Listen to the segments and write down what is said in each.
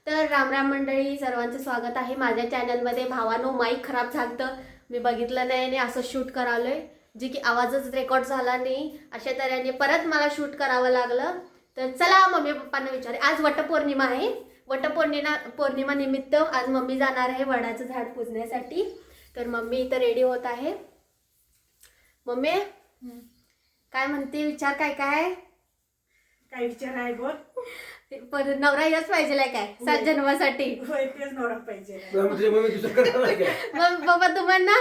तर राम राम मंडळी, सर्वांचं स्वागत आहे माझ्या चॅनलमध्ये. भावानो, माईक खराब झालं, मी बघितलं नाही आणि असं शूट करावलंय जे की आवाजच रेकॉर्ड झाला नाही. अशा तऱ्हेने परत मला शूट करावं लागलं. तर चला मम्मी पप्पांना विचारे. आज वटपौर्णिमा आहे. वटपौर्णिमा निमित्त आज मम्मी जाणार आहे वडाचं झाड पुजण्यासाठी. तर मम्मी इथं रेडी होत आहे. मम्मी काय म्हणते, विचार काय काय काय विचार आहे बोल. पर नवरा याच पाहिजे काय 7 जन्मासाठी. होय, तेच नवरा पाहिजे. मग बाबा तुम्हाला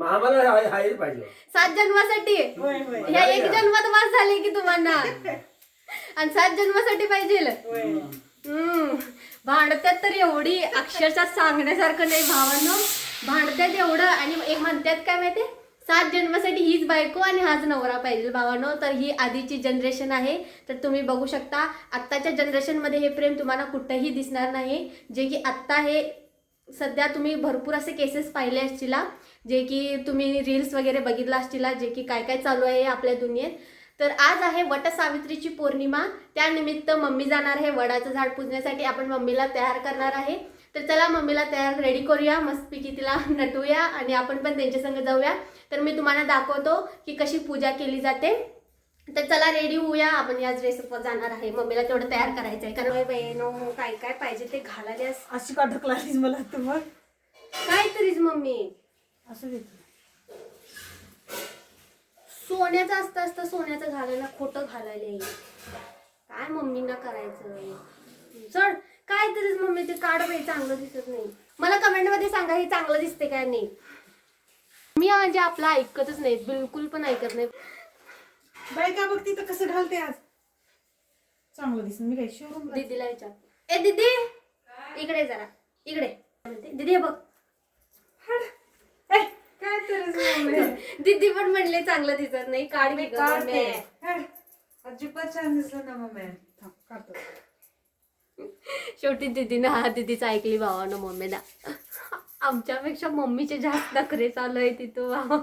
आम्हाला हाय पाहिजे 7 जन्मासाठी. होय होय ह्या एक जन्मात वास झाले की तुम्हाला आणि 7 जन्मासाठी पाहिजे. होय. भांडत्यात तर एवढी अक्षरशः सांगण्यासारखं नाही भावांनो. भांडत्यात एवढं आणि एक म्हणतात काय माहिती, 7 जन्मासाठी हीच बायको आणि हाच नवरा पाहिजे भावांनो. तर ही आधीची जनरेशन आहे. तर तुम्ही बघू शकता आत्ताच्या जनरेशनमध्ये हे प्रेम तुम्हाला कुठेही दिसणार नाही. जे की आत्ता हे सध्या तुम्ही भरपूर असे केसेस पाहिले असतील, जे की तुम्ही रील्स वगैरे बघितला असतील, जे की काय काय चालू आहे आपल्या दुनियेत. तर आज आहे वटसावित्रीची पौर्णिमा. त्यानिमित्त मम्मी जाणार आहे वडाचं झाड पुजण्यासाठी. आपण मम्मीला तयार करणार आहे. तर चला मम्मीला तयार रेडी करूया, मस्तपैकी तिला नटूया आणि आपण पण त्यांच्या संग जाऊया. तर मी तुम्हाला दाखवतो की कशी पूजा केली जाते. तर चला रेडी होऊया, आपण याच ड्रेसवर जाणार आहे. मम्मीला तेवढं तयार करायचं आहे. कारण बहिणो काय काय पाहिजे ते घालायला. अशी का ढकलालीस मला तू मग? काय तरीच मम्मी असं देतो. सोन्याचं असतं सोन्याचं घालायला, खोटं घालायला येईल. काय मम्मींना करायचं. चढ काय तरीच मम्मी ते काढ बाई, चांगलं दिसत नाही. मला कमेंटमध्ये सांगा हे चांगलं दिसते काय नाही. मी म्हणजे आपलं ऐकतच नाही, बिलकुल पण ऐकत नाही. बाई का बघती तर कसं घालते आज. चांगलं दिसत. मी काय शोरूम दीदीला विचार. ए दीदी इकडे जरा, इकडे म्हणते दीदी. हे बघ काय तर दीदी पण म्हणले चांगलं दिसत नाही, काढ मी काढते. अजिबात छान दिसलं ना मम्मी. काढतो. शेवटी दीदीनं हा दीदीच ऐकली भावानं मम्मीला. आमच्यापेक्षा मम्मीचे जास्त नखरे चालू आहे तिथं भावा.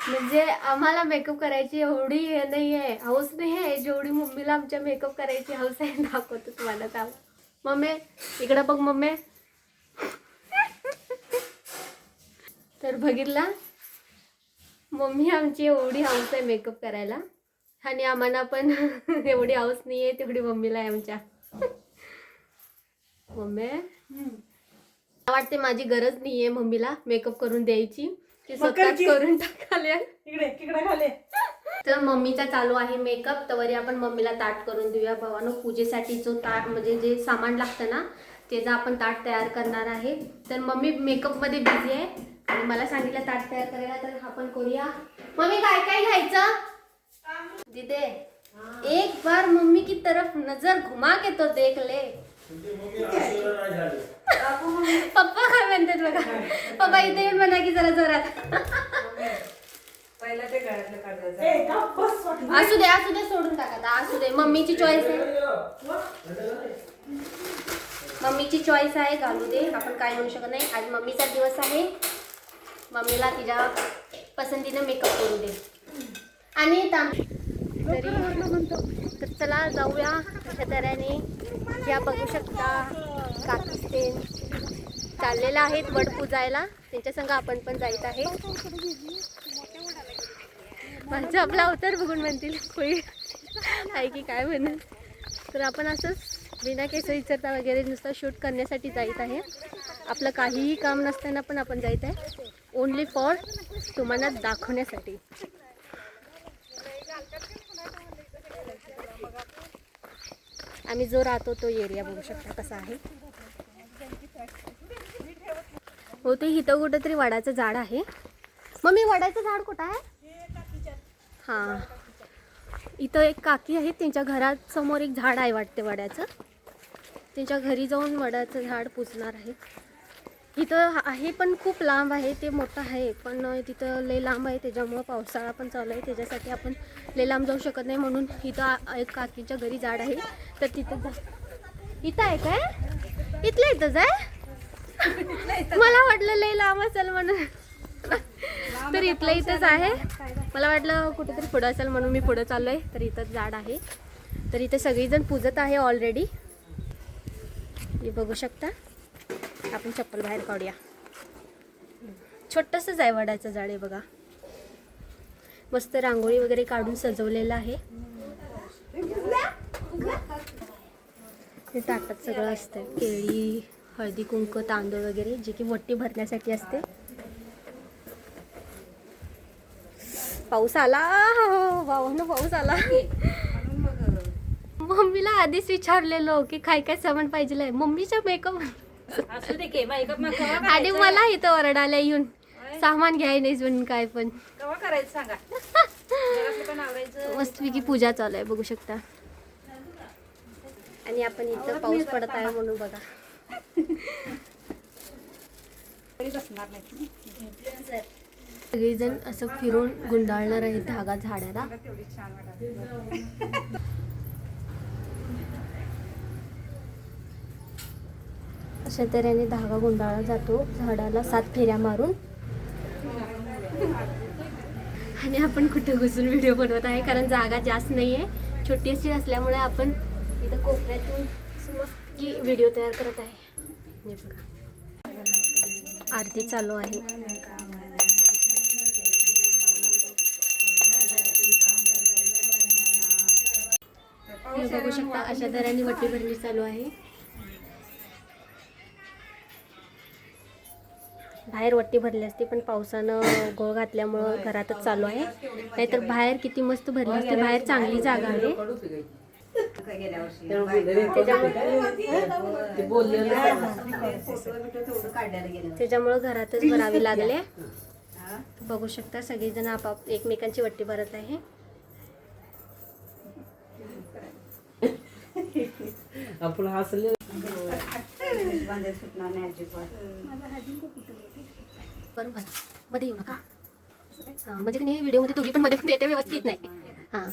म्हणजे आम्हाला मेकअप करायची एवढी हे नाही आहे, हौस नाही आहे जेवढी मम्मीला आमच्या मेकअप करायची हौस आहे. दाखवतो तुम्हाला चांगलं. मम्मी इकडं बघ मम्मी. तर बघितला मम्मी आमची एवढी हौस आहे मेकअप करायला आणि आम्हाला पण एवढी हौस नाही आहे तेवढी मम्मीला आहे आमच्या. मम्मी मला वाटते माझी गरज नाहीये मम्मीला मेकअप करून द्यायची, ती स्वतःच करून टाकाले. इकडे खाले. तर मम्मीचा चालू आहे मेकअप. तवरी आपण मम्मीला ताट करून देऊया भावानो. पूजेसाठी जो ताट म्हणजे जे सामान लागतं ना त्याचा आपण ताट तयार करणार आहे. तर मम्मी मेकअपमध्ये बिझी आहे आणि मला सांगितलं ताट तयार करायला, तर आपण करूया. मम्मी काय काय घ्यायचं दीदे? एक बार मम्मी की तरफ नजर घुमा के तो देख ले. पप्पा काय म्हणतात बघा. पप्पा इथे येऊन म्हणा की जरा जोरात. पहिला ते गळ्यातलं काढायचं. असू दे सोडून टाका. असू दे, मम्मीची चॉईस आहे. मम्मीची चॉईस आहे, घालू दे. आपण काय म्हणू शकत नाही. आज मम्मीचा दिवस आहे. मम्मीला तिच्या पसंतीने मेकअप करू दे. आणि तर चला जाऊया. अशा तऱ्हेने ह्या बघू शकता काकीस्तेन चाललेला आहेत वड पूजायला. त्यांच्या संग आपण पण जायचं आहे. माझं आपला अवतार बघून म्हणतील कोळी आहे की काय म्हणून. तर आपण असंच बिना केस विचारता वगैरे नुसतं शूट करण्यासाठी जायचं आहे. आपलं काहीही काम नसताना पण आपण जायचं आहे ओनली फॉर तुम्हाला दाखवण्यासाठी. आम्ही जो राहतो तो एरिया बघू शकता कसा आहे. हो ते इथं कुठं तरी वडाचं झाड आहे. मम्मी वडाचं झाड कुठं आहे? हां इथं एक काकी आहेत, त्यांच्या घरात समोर एक झाड आहे वाटते वडाचं. त्यांच्या घरी जाऊन वडाचं झाड पुजणार आहे. इथं आहे पण खूप लांब आहे, ते मोठं आहे पण तिथं लय लांब आहे. त्याच्यामुळं पावसाळा पण चालू आहे, त्याच्यासाठी आपण लय लांब जाऊ शकत नाही. म्हणून इथं एक काकीच्या घरी झाड आहे, तर तिथं जा. इथं आहे काय? इथंच आहे. मला वाटलं लय लांब असेल म्हणून. तर इथंच आहे. मला वाटलं कुठेतरी पुढं असेल म्हणून मी पुढं चाललो आहे. तर इथंच झाड आहे. तर इथे सगळीजण पूजत आहे ऑलरेडी. हे बघू शकता. आपण चप्पल बाहेर काढूया. छोटंसंच आहे वडाचं झाड आहे बघा. मस्त रांगोळी वगैरे काढून सजवलेलं आहे. हे ताटात सगळं असतं. केळी, हळदी कुंकू, तांदूळ वगैरे जे की वट्टी भरण्यासाठी असते. पाऊस आला. भावानं पाऊस आला. मम्मीला आधीच विचारलेलो की काय काय सामान पाहिजे. मम्मीच्या मेकअप असू दे की मेकअप मग कवा आणि करायचं? मला इथं ओरडायला येऊन सामान घ्याय नाहीस म्हणून काय पण. कवा करायचं सांगा. घरातलं पण आवरायचं. मस्तपैकी पूजा चालू आहे बघू शकता. आणि आपण इथं पाऊस पडत आहे म्हणून बघा. बसणार नाही. सगळेजण असं फिरून गुंडाळणार आहे धागा झाडाला. तेवढी छान वाटत. अशा तऱ्हेने धागा गुंडाळला जातो झाडाला 7 फेऱ्या मारून. आणि आपण कुठे घुसून व्हिडिओ बनवत आहे कारण जागा जास्त नाही आहे. छोटी अशी असल्यामुळे आपण इथं कोपऱ्यातून की व्हिडिओ तयार करत आहे. हे बघा आरती चालू आहे. हे बघू शकता अशा तऱ्हेने वटी भरणी चालू आहे. बाहेर वट्टी भरली असते पण पावसानं गोळ घातल्यामुळं घरातच चालू आहे. नाहीतर बाहेर किती मस्त भरली असते. बाहेर चांगली जागा आहे. त्याच्यामुळं घरातच भरावी लागले. बघू शकता सगळेजण आपाप एकमेकांची वट्टी भरत आहे. आपण हसले. बरोबर मध्ये येऊ नका. म्हणजे की नाही व्हिडिओमध्ये दोघी पण मध्ये येते व्यवस्थित नाही. हां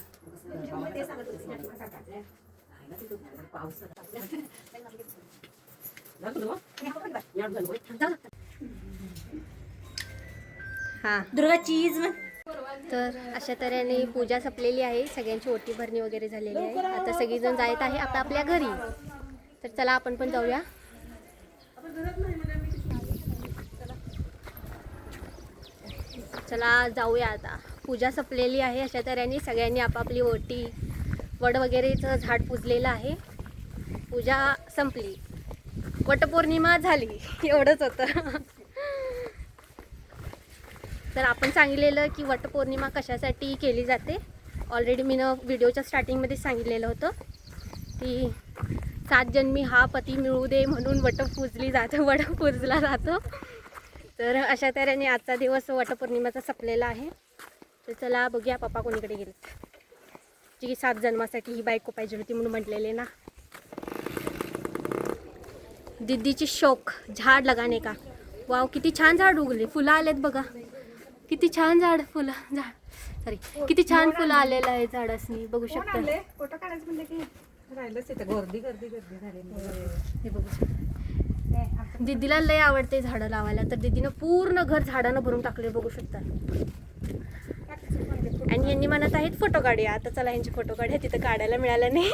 हां दुर्गा चीज तर अशा तऱ्हेने पूजा संपलेली आहे. सगळ्यांची ओटी भरणी वगैरे झालेली आहे. आता सगळीजण जात आहे आपल्या घरी. तर चला आपण पण जाऊया. चला जाऊया आता. पूजा संपलेली आहे. अशा तऱ्हेने सगळ्यांनी आपापली ओटी वड वगैरेचं झाड पुजलेलं आहे. पूजा संपली. वटपौर्णिमा झाली एवढंच होतं. तर आपण सांगितलेलं की वटपौर्णिमा कशासाठी केली जाते. ऑलरेडी मी व्हिडिओच्या स्टार्टिंगमध्ये सांगितलेलं होतं की 7 जन्मी हा पती मिळू दे म्हणून वड पूजला जातो. तर अशा तऱ्हेने आजचा दिवस वटपौर्णिमेचा संपलेला आहे. तर चला बघूया पप्पा कोणीकडे गेले. जी 7 जन्मासाठी ही बायको पाहिजे होती म्हणून म्हटलेले ना. दीदीची शौक झाड लगाने का. वाव किती छान झाड उगले. फुलं आलेत बघा. किती छान झाड फुलं सॉरी किती छान फुलं आलेलं आहे झाडासनी बघू शकता. फोटो काढायचं म्हणलं की राहिलंच इथं गर्दी झाली. हे बघू शकता. दीदीला लय आवडते झाडं लावायला. तर दीदीनं पूर्ण घर झाडानं भरून टाकले बघू शकता. आणि यांनी म्हणत आहेत फोटो काढूया. आता चला यांचे फोटो काढूया. तिथं काढायला मिळालं नाही.